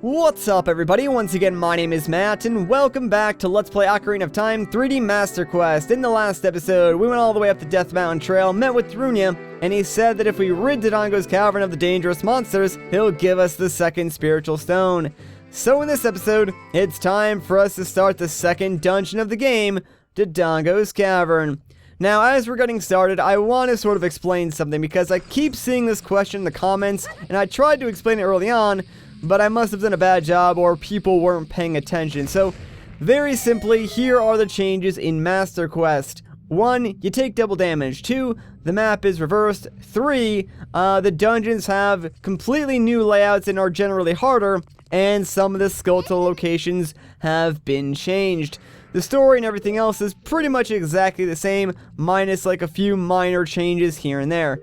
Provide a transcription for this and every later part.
What's up, everybody? Once again, my name is Matt, and welcome back to Let's Play Ocarina of Time 3D Master Quest. In the last episode, we went all the way up the Death Mountain Trail, met with Runia, and he said that if we rid Dodongo's Cavern of the dangerous monsters, he'll give us the second spiritual stone. So in this episode, it's time for us to start the second dungeon of the game, Dodongo's Cavern. Now, as we're getting started, I want to sort of explain something, because I keep seeing this question in the comments, and I tried to explain it early on, but I must have done a bad job or people weren't paying attention. So, very simply, here are the changes in Master Quest. 1, you take double damage. 2, the map is reversed. 3, the dungeons have completely new layouts and are generally harder, and some of the skeletal locations have been changed. The story and everything else is pretty much exactly the same, minus like a few minor changes here and there.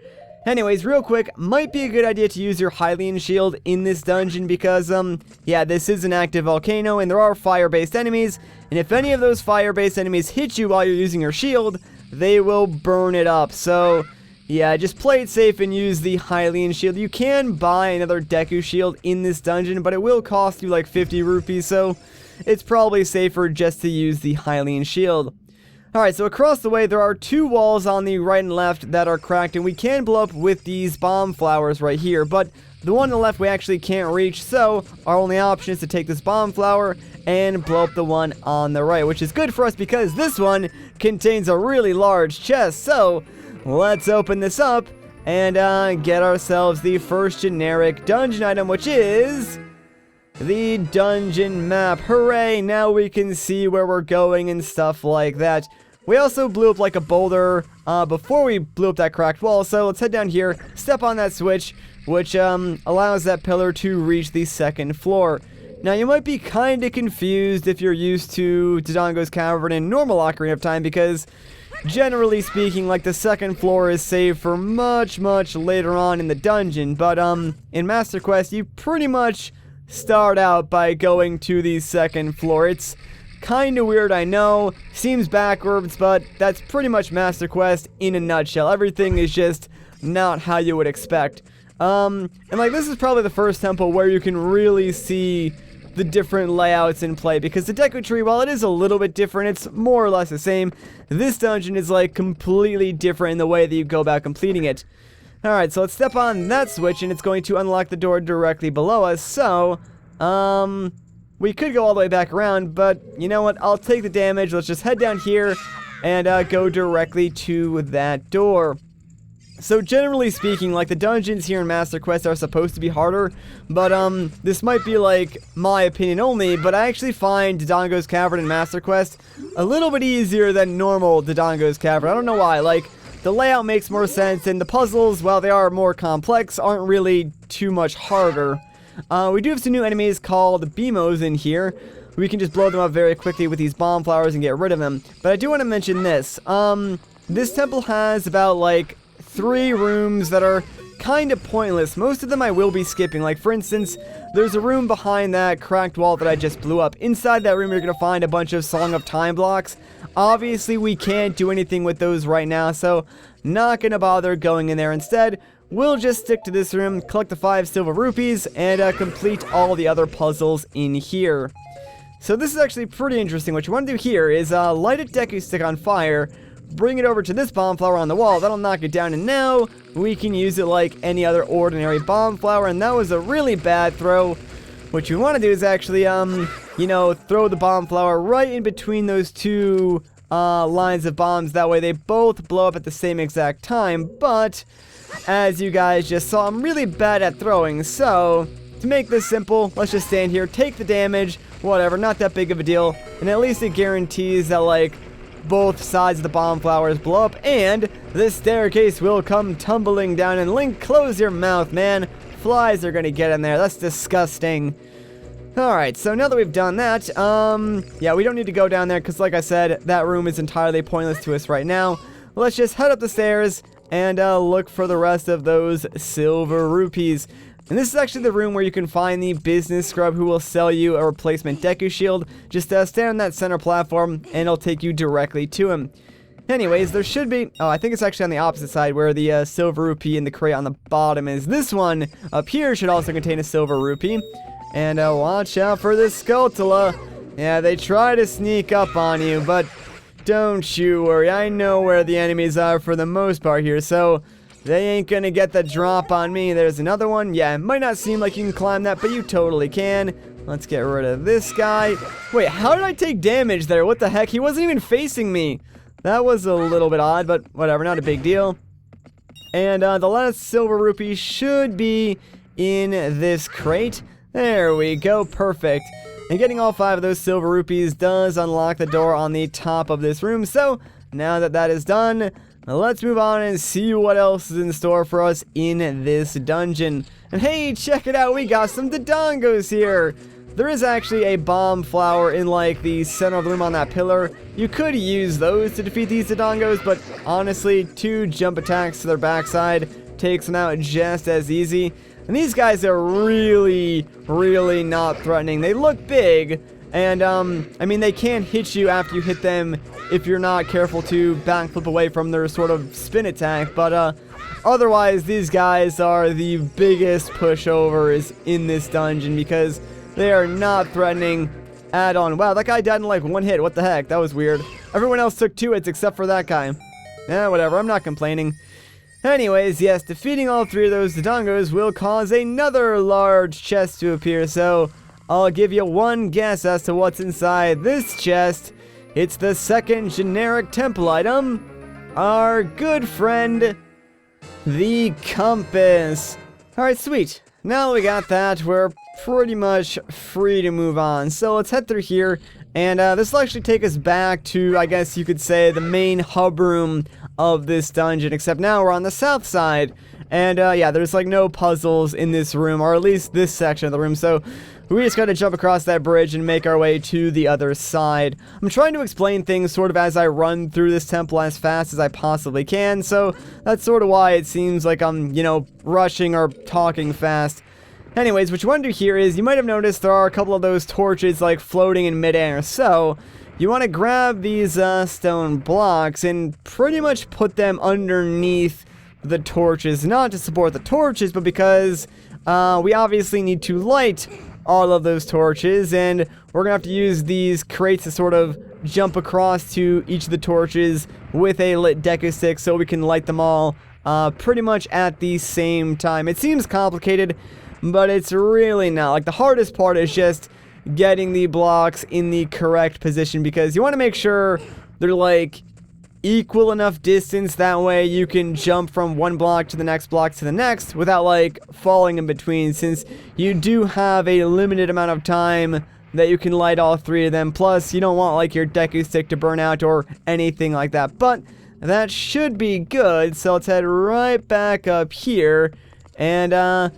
Anyways, real quick, might be a good idea to use your Hylian shield in this dungeon because, yeah, this is an active volcano and there are fire-based enemies, and if any of those fire-based enemies hit you while you're using your shield, they will burn it up. So, yeah, just play it safe and use the Hylian shield. You can buy another Deku shield in this dungeon, but it will cost you like 50 rupees, so it's probably safer just to use the Hylian shield. Alright, so across the way, there are 2 walls on the right and left that are cracked, and we can blow up with these bomb flowers right here, but the one on the left we actually can't reach, so our only option is to take this bomb flower and blow up the one on the right, which is good for us because this one contains a really large chest. So let's open this up and get ourselves the first generic dungeon item, which is the dungeon map. Hooray, now we can see where we're going and stuff like that. We also blew up like a boulder before we blew up that cracked wall, so let's head down here, step on that switch, which allows that pillar to reach the second floor. Now, you might be kind of confused if you're used to Dodongo's Cavern in normal Ocarina of Time, because generally speaking, like, the second floor is saved for much, much later on in the dungeon, but in Master Quest, you pretty much start out by going to the second floor. It's kind of weird, I know, seems backwards, but that's pretty much Master Quest in a nutshell. Everything is just not how you would expect. And like, this is probably the first temple where you can really see the different layouts in play, because the Deku Tree, while it is a little bit different, it's more or less the same. This dungeon is like completely different in the way that you go about completing it. Alright, so let's step on that switch, and it's going to unlock the door directly below us, so, we could go all the way back around, but you know what, I'll take the damage. Let's just head down here and go directly to that door. So generally speaking, like, the dungeons here in Master Quest are supposed to be harder, but this might be like my opinion only, but I actually find Dodongo's Cavern in Master Quest a little bit easier than normal Dodongo's Cavern. I don't know why. Like, the layout makes more sense, and the puzzles, while they are more complex, aren't really too much harder. We do have some new enemies called Beamos in here. We can just blow them up very quickly with these bomb flowers and get rid of them. But I do want to mention this. This temple has about, like, 3 rooms that are kind of pointless. Most of them I will be skipping. Like, for instance, there's a room behind that cracked wall that I just blew up. Inside that room, you're going to find a bunch of Song of Time blocks. Obviously, we can't do anything with those right now, so not going to bother going in there. Instead, we'll just stick to this room, collect the 5 silver rupees, and complete all the other puzzles in here. So this is actually pretty interesting. What you want to do here is light a Deku stick on fire, bring it over to this bomb flower on the wall. That'll knock it down, and now we can use it like any other ordinary bomb flower, and that was a really bad throw. What you want to do is actually, you know, throw the bomb flower right in between those 2 lines of bombs. That way they both blow up at the same exact time, but as you guys just saw, I'm really bad at throwing, so to make this simple, let's just stand here, take the damage, whatever, not that big of a deal, and at least it guarantees that, like, both sides of the bomb flowers blow up, and this staircase will come tumbling down. And Link, close your mouth, man. Flies are gonna get in there. That's disgusting. Alright, so now that we've done that, yeah, we don't need to go down there, because like I said, that room is entirely pointless to us right now. Let's just head up the stairs and look for the rest of those silver rupees. And this is actually the room where you can find the business scrub who will sell you a replacement Deku shield. Just stand on that center platform and it'll take you directly to him. Anyways, there should be... Oh, I think it's actually on the opposite side where the silver rupee in the crate on the bottom is. This one up here should also contain a silver rupee. And watch out for this Skulltula. Yeah, they try to sneak up on you, but don't you worry. I know where the enemies are for the most part here, so they ain't gonna get the drop on me. There's another one. Yeah, it might not seem like you can climb that, but you totally can. Let's get rid of this guy. Wait, how did I take damage there? What the heck? He wasn't even facing me. That was a little bit odd, but whatever, not a big deal. And the last silver rupee should be in this crate. There we go, perfect. And getting all 5 of those silver rupees does unlock the door on the top of this room. So now that that is done, let's move on and see what else is in store for us in this dungeon. And hey, check it out, we got some Dodongos here. There is actually a bomb flower in like the center of the room on that pillar. You could use those to defeat these Dodongos, but honestly, 2 jump attacks to their backside takes them out just as easy. And these guys are really, really not threatening. They look big, and I mean, they can hit you after you hit them if you're not careful to backflip away from their sort of spin attack, but otherwise, these guys are the biggest pushovers in this dungeon because they are not threatening at all. Wow, that guy died in like 1 hit. What the heck? That was weird. Everyone else took 2 hits except for that guy. Eh, whatever. I'm not complaining. Anyways, yes, defeating all 3 of those Dodongos will cause another large chest to appear, so I'll give you one guess as to what's inside this chest. It's the second generic temple item, our good friend, the compass. Alright, sweet. Now we got that, we're pretty much free to move on. So let's head through here, and this will actually take us back to, I guess you could say, the main hub room of this dungeon, except now we're on the south side. And yeah, there's like no puzzles in this room, or at least this section of the room, so we just gotta jump across that bridge and make our way to the other side. I'm trying to explain things sort of as I run through this temple as fast as I possibly can, so that's sort of why it seems like I'm, you know, rushing or talking fast. Anyways, what you want to do here is, you might have noticed there are a couple of those torches like floating in midair, so you want to grab these stone blocks and pretty much put them underneath the torches, not to support the torches, but because we obviously need to light all of those torches, and we're gonna have to use these crates to sort of jump across to each of the torches with a lit deku stick so we can light them all pretty much at the same time. It seems complicated, but it's really not. Like, the hardest part is just getting the blocks in the correct position, because you want to make sure they're like equal enough distance, that way you can jump from one block to the next block to the next without like falling in between, since you do have a limited amount of time that you can light all 3 of them. Plus, you don't want like your deku stick to burn out or anything like that, but that should be good. So let's head right back up here and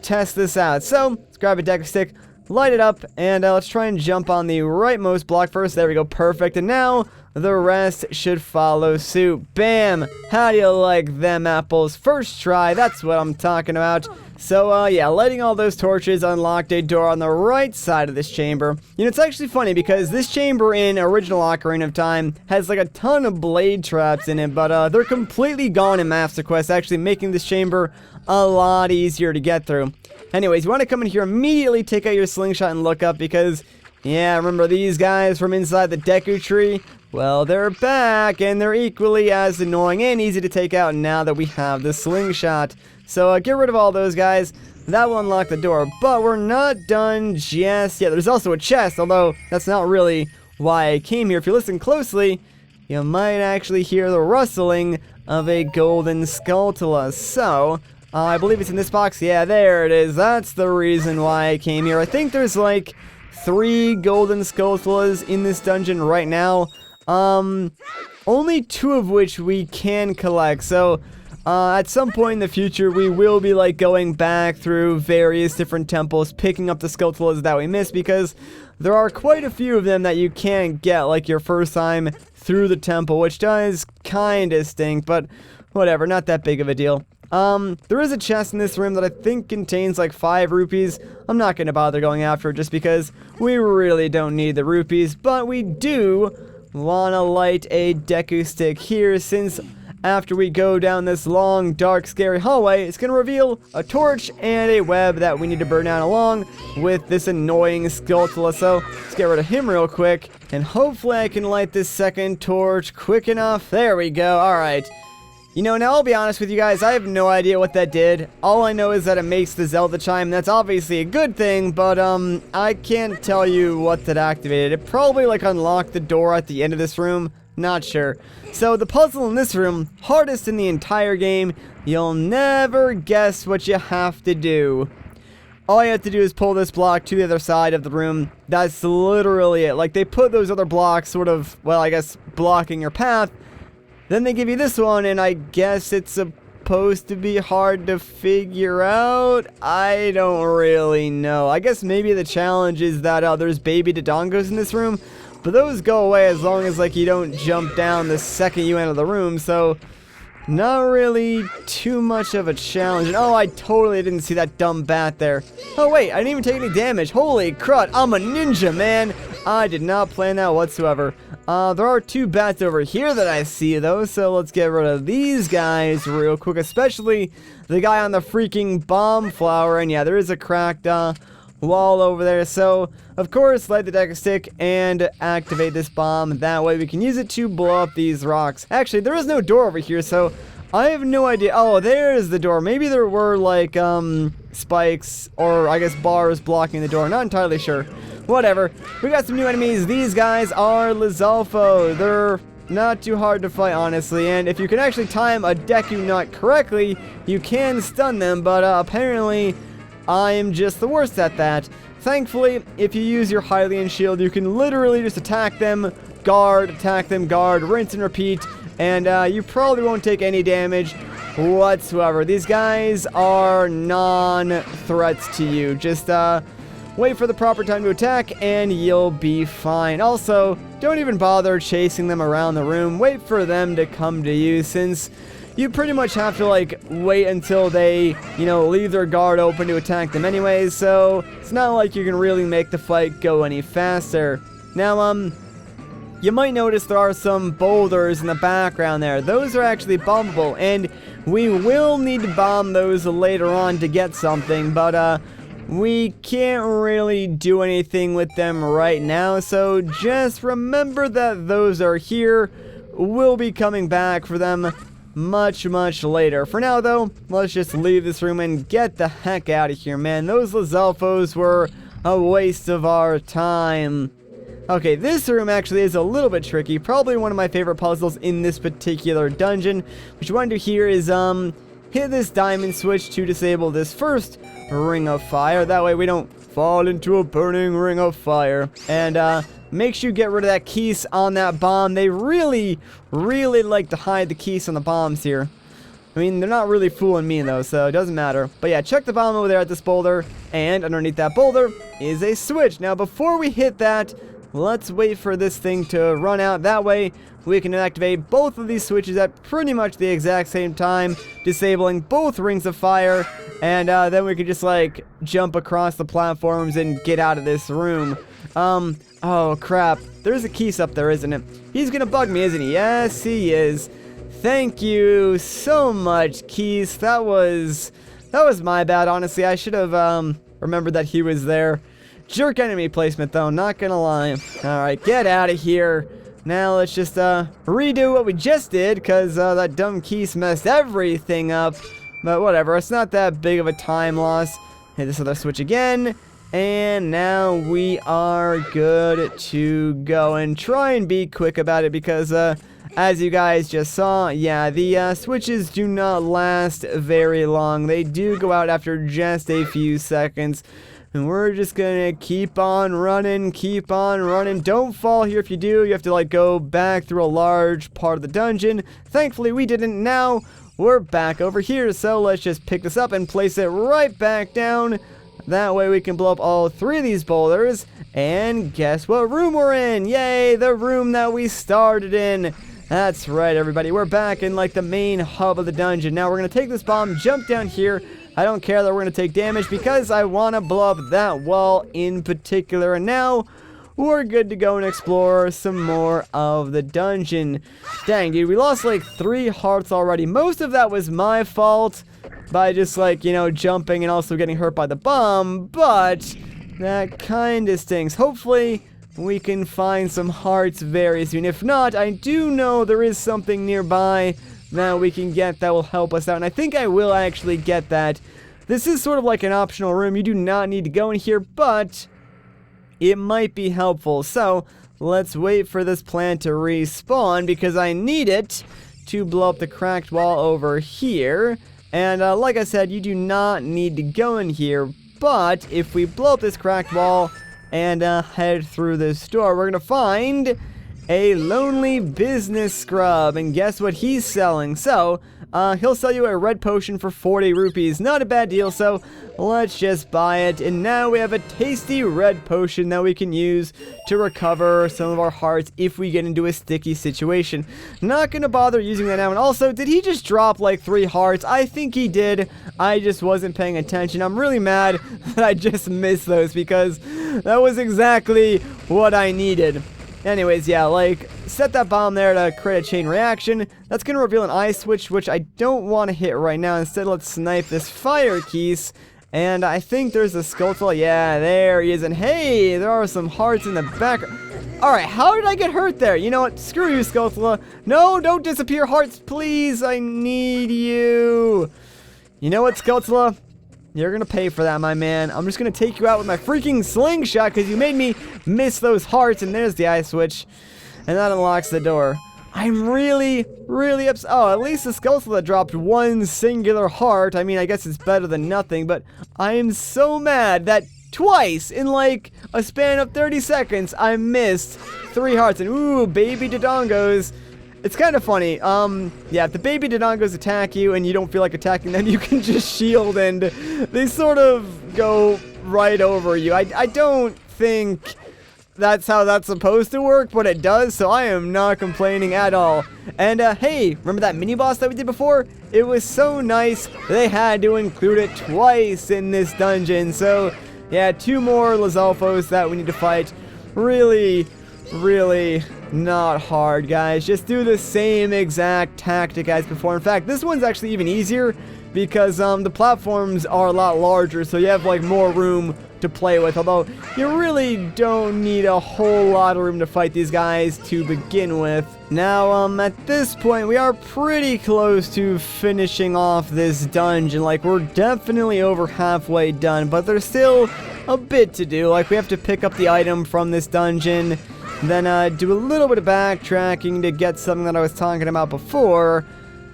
test this out. So let's grab a deku stick, light it up, and let's try and jump on the rightmost block first. There we go, perfect. And now the rest should follow suit. Bam! How do you like them apples? First try, that's what I'm talking about. So, yeah, lighting all those torches unlocked a door on the right side of this chamber. You know, it's actually funny because this chamber in original Ocarina of Time has like a ton of blade traps in it, but they're completely gone in Master Quest, actually making this chamber a lot easier to get through. Anyways, you want to come in here immediately, take out your slingshot and look up because, yeah, remember these guys from inside the Deku Tree? Well, they're back, and they're equally as annoying and easy to take out now that we have the slingshot. So get rid of all those guys. That will unlock the door, but we're not done just yet. There's also a chest, although that's not really why I came here. If you listen closely, you might actually hear the rustling of a golden Skulltula. So I believe it's in this box. Yeah, there it is. That's the reason why I came here. I think there's like 3 golden Skulltulas in this dungeon right now. Only 2 of which we can collect. So at some point in the future, we will be like going back through various different temples, picking up the Skulltulas that we missed, because there are quite a few of them that you can't get like your first time through the temple, which does kinda stink, but whatever, not that big of a deal. There is a chest in this room that I think contains like 5 rupees. I'm not gonna bother going after it just because we really don't need the rupees, but we do wanna light a deku stick here, since after we go down this long, dark, scary hallway, it's going to reveal a torch and a web that we need to burn down along with this annoying Skulltula. So let's get rid of him real quick, and hopefully I can light this second torch quick enough. There we go. Alright. You know, now I'll be honest with you guys, I have no idea what that did. All I know is that it makes the Zelda chime. That's obviously a good thing, but I can't tell you what that activated. It probably like unlocked the door at the end of this room. Not sure. So the puzzle in this room, hardest in the entire game. You'll never guess what you have to do. All you have to do is pull this block to the other side of the room. That's literally it. Like, they put those other blocks sort of, well, I guess, blocking your path. Then they give you this one, and I guess it's supposed to be hard to figure out. I don't really know. I guess maybe the challenge is that there's baby Dodongos in this room, but those go away as long as, like, you don't jump down the second you enter the room, so not really too much of a challenge. And, oh, I totally didn't see that dumb bat there. Oh, wait, I didn't even take any damage. Holy crud, I'm a ninja, man. I did not plan that whatsoever. There are two bats over here that I see, though, so let's get rid of these guys real quick, especially the guy on the freaking bomb flower. And yeah, there is a cracked wall over there, so of course light the deck stick and activate this bomb. That way we can use it to blow up these rocks. Actually, there is no door over here, so I have no idea. Oh, there's the door. Maybe there were like spikes or I guess bars blocking the door. Not entirely sure. Whatever. We got some new enemies. These guys are Lizalfo. They're not too hard to fight, honestly, and if you can actually time a Deku Nut correctly, you can stun them, but apparently I am just the worst at that. Thankfully, if you use your Hylian shield, you can literally just attack them, guard, rinse and repeat, and you probably won't take any damage whatsoever. These guys are non-threats to you. Just wait for the proper time to attack and you'll be fine. Also, don't even bother chasing them around the room. Wait for them to come to you, since you pretty much have to, like, wait until they, you know, leave their guard open to attack them anyways, so it's not like you can really make the fight go any faster. Now, you might notice there are some boulders in the background there. Those are actually bombable, and we will need to bomb those later on to get something, but, we can't really do anything with them right now, so just remember that those are here. We'll be coming back for them much later. For now, though, let's just leave this room and get the heck out of here, man. Those Lizalfos were a waste of our time. Okay, this room actually is a little bit tricky. Probably one of my favorite puzzles in this particular dungeon. What you want to do here is, hit this diamond switch to disable this first ring of fire. That way we don't fall into a burning ring of fire. And make sure you get rid of that keys on that bomb. They really like to hide the keys on the bombs here. I mean, they're not really fooling me though, so it doesn't matter. But yeah, check the bomb over there at this boulder, and underneath that boulder is a switch. Now before we hit that, let's wait for this thing to run out. That way we can activate both of these switches at pretty much the exact same time, disabling both rings of fire, and then we can just, like, jump across the platforms and get out of this room. Oh crap, there's a Keese up there, isn't it? He's gonna bug me, isn't he? Yes, he is. Thank you so much, Keese. That was my bad, honestly. I should have remembered that he was there. Jerk enemy placement, though, not gonna lie. Alright, get out of here. Now let's just redo what we just did, because that dumb Keese messed everything up. But whatever, it's not that big of a time loss. Hit this other switch again, and now we are good to go. And try and be quick about it, because as you guys just saw, yeah, the switches do not last very long. They do go out after just a few seconds. And we're just gonna keep on running, Don't fall here. If you do, you have to, like, go back through a large part of the dungeon. Thankfully, we didn't. Now, we're back over here. So let's just pick this up and place it right back down. That way we can blow up all three of these boulders. And guess what room we're in? Yay, the room that we started in. That's right, everybody. We're back in, like, the main hub of the dungeon. Now, we're gonna take this bomb, jump down here. I don't care that we're going to take damage, because I want to blow up that wall in particular. And now we're good to go and explore some more of the dungeon. Dang, dude, we lost like 3 hearts already. Most of that was my fault by just like, you know, jumping and also getting hurt by the bomb, but that kind of stings. Hopefully we can find some hearts very soon. If not, I do know there is something nearby that we can get that will help us out, and I think I will actually get that. This is sort of like an optional room. You do not need to go in here, but it might be helpful. So let's wait for this plant to respawn because I need it to blow up the cracked wall over here. And like I said, you do not need to go in here, but if we blow up this cracked wall and head through this door, we're gonna find a lonely business scrub, and guess what he's selling? So he'll sell you a red potion for 40 rupees. Not a bad deal, so let's just buy it. And now we have a tasty red potion that we can use to recover some of our hearts if we get into a sticky situation. Not gonna bother using that now. And also, did he just drop like 3 hearts? I think he did. I just wasn't paying attention. I'm really mad that I just missed those because that was exactly what I needed. Anyways, yeah, like, set that bomb there to create a chain reaction. That's going to reveal an eye switch, which I don't want to hit right now. Instead, let's snipe this fire keys. And I think there's a Skulltula. Yeah, there he is. And hey, there are some hearts in the back. Alright, how did I get hurt there? You know what? Screw you, Skulltula. No, don't disappear, hearts, please. I need you. You know what, Skulltula? You're gonna pay for that, my man. I'm just gonna take you out with my freaking slingshot because you made me miss those hearts. And there's the eye switch. And that unlocks the door. I'm really upset. Oh, at least the Skulltula dropped 1 singular heart. I mean, I guess it's better than nothing. But I am so mad that twice in like a span of 30 seconds, I missed 3 hearts. And ooh, baby Dodongos. It's kind of funny. Yeah, if the baby Dodongos attack you and you don't feel like attacking them, you can just shield and they sort of go right over you. I don't think that's how that's supposed to work, but it does, so I am not complaining at all. And, hey, remember that mini-boss that we did before? It was so nice, they had to include it twice in this dungeon. So, yeah, 2 more Lizalfos that we need to fight. Really not hard, guys. Just do the same exact tactic as before. In fact, this one's actually even easier because the platforms are a lot larger, so you have like more room to play with. Although you really don't need a whole lot of room to fight these guys to begin with. Now, at this point, we are pretty close to finishing off this dungeon. Like, we're definitely over halfway done, but there's still a bit to do. Like, we have to pick up the item from this dungeon, then do a little bit of backtracking to get something that I was talking about before,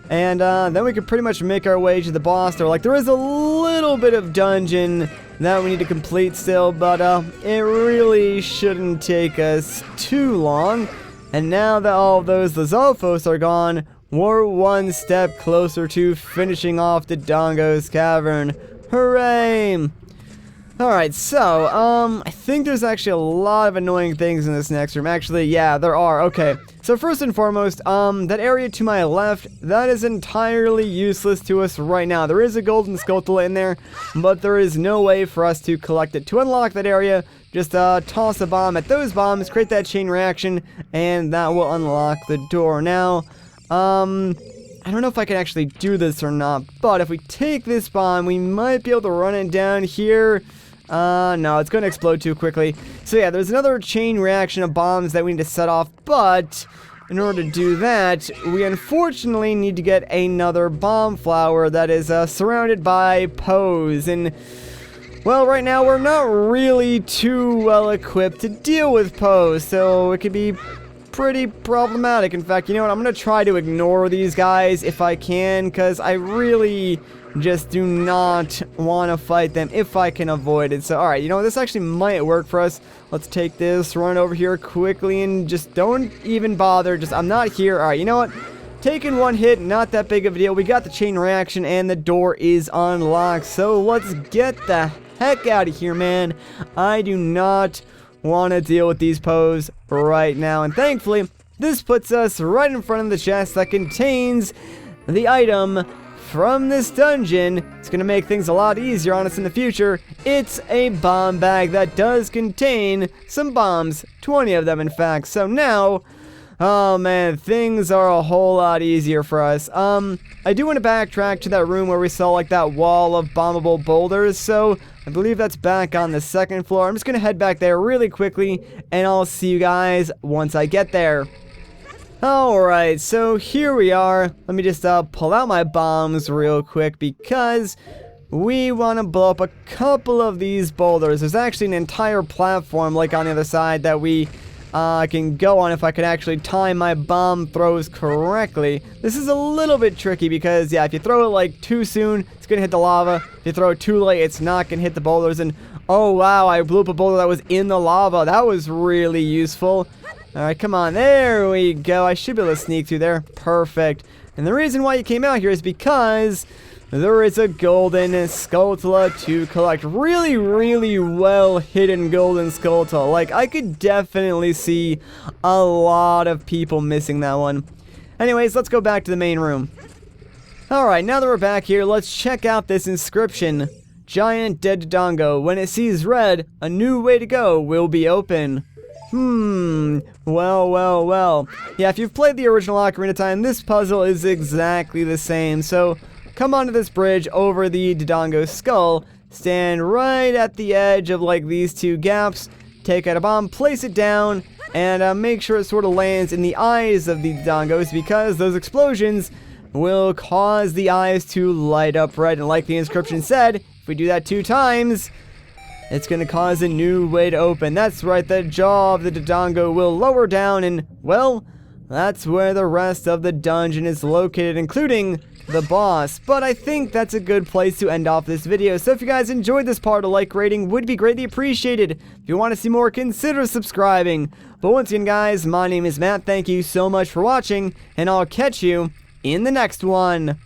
and then we can pretty much make our way to the boss door. Like, there is a little bit of dungeon that we need to complete still, but it really shouldn't take us too long. And now that all of those Lizalfos are gone, we're 1 step closer to finishing off the Dodongo's Cavern. Hooray! Alright, so, I think there's actually a lot of annoying things in this next room. Actually, yeah, there are. Okay, so first and foremost, that area to my left, that is entirely useless to us right now. There is a golden Skulltula in there, but there is no way for us to collect it. To unlock that area, just toss a bomb at those bombs, create that chain reaction, and that will unlock the door. Now, I don't know if I can actually do this or not, but if we take this bomb, we might be able to run it down here. No, it's going to explode too quickly. So yeah, there's another chain reaction of bombs that we need to set off, but in order to do that, we unfortunately need to get another bomb flower that is surrounded by Poes. And, well, right now we're not really too well equipped to deal with Poes, so it could be pretty problematic. In fact, you know what, I'm going to try to ignore these guys if I can, because I really just do not want to fight them if I can avoid it. So, alright, you know, this actually might work for us. Let's take this, run over here quickly, and just don't even bother. Just, I'm not here. Alright, you know what? Taking 1 hit, not that big of a deal. We got the chain reaction, and the door is unlocked. So, let's get the heck out of here, man. I do not want to deal with these Poes right now. And thankfully, this puts us right in front of the chest that contains the item from this dungeon. It's going to make things a lot easier on us in the future. It's a bomb bag that does contain some bombs. 20 of them, in fact. So now, oh man, things are a whole lot easier for us. I do want to backtrack to that room where we saw like that wall of bombable boulders. So I believe that's back on the second floor. I'm just going to head back there really quickly, and I'll see you guys once I get there. Alright, so here we are. Let me just pull out my bombs real quick because we want to blow up a couple of these boulders. There's actually an entire platform like on the other side that we can go on if I could actually time my bomb throws correctly. This is a little bit tricky because, yeah, if you throw it like too soon, it's going to hit the lava. If you throw it too late, it's not going to hit the boulders. And oh wow, I blew up a boulder that was in the lava. That was really useful. Alright, come on. There we go. I should be able to sneak through there. Perfect. And the reason why you came out here is because there is a golden Skulltula to collect. Really, really well hidden golden Skulltula. Like, I could definitely see a lot of people missing that one. Anyways, let's go back to the main room. Alright, now that we're back here, let's check out this inscription. Giant dead Dodongo. When it sees red, a new way to go will be open. Well. Yeah, if you've played the original Ocarina of Time, this puzzle is exactly the same. So, come onto this bridge over the Dodongo skull, stand right at the edge of, like, these two gaps, take out a bomb, place it down, and make sure it sort of lands in the eyes of the Dodongos, because those explosions will cause the eyes to light up red. And like the inscription said, if we do that 2 times, it's going to cause a new way to open. That's right, the jaw of the Dodongo will lower down, and, well, that's where the rest of the dungeon is located, including the boss. But I think that's a good place to end off this video. So if you guys enjoyed this part, a like rating would be greatly appreciated. If you want to see more, consider subscribing. But once again, guys, my name is Matt. Thank you so much for watching, and I'll catch you in the next one.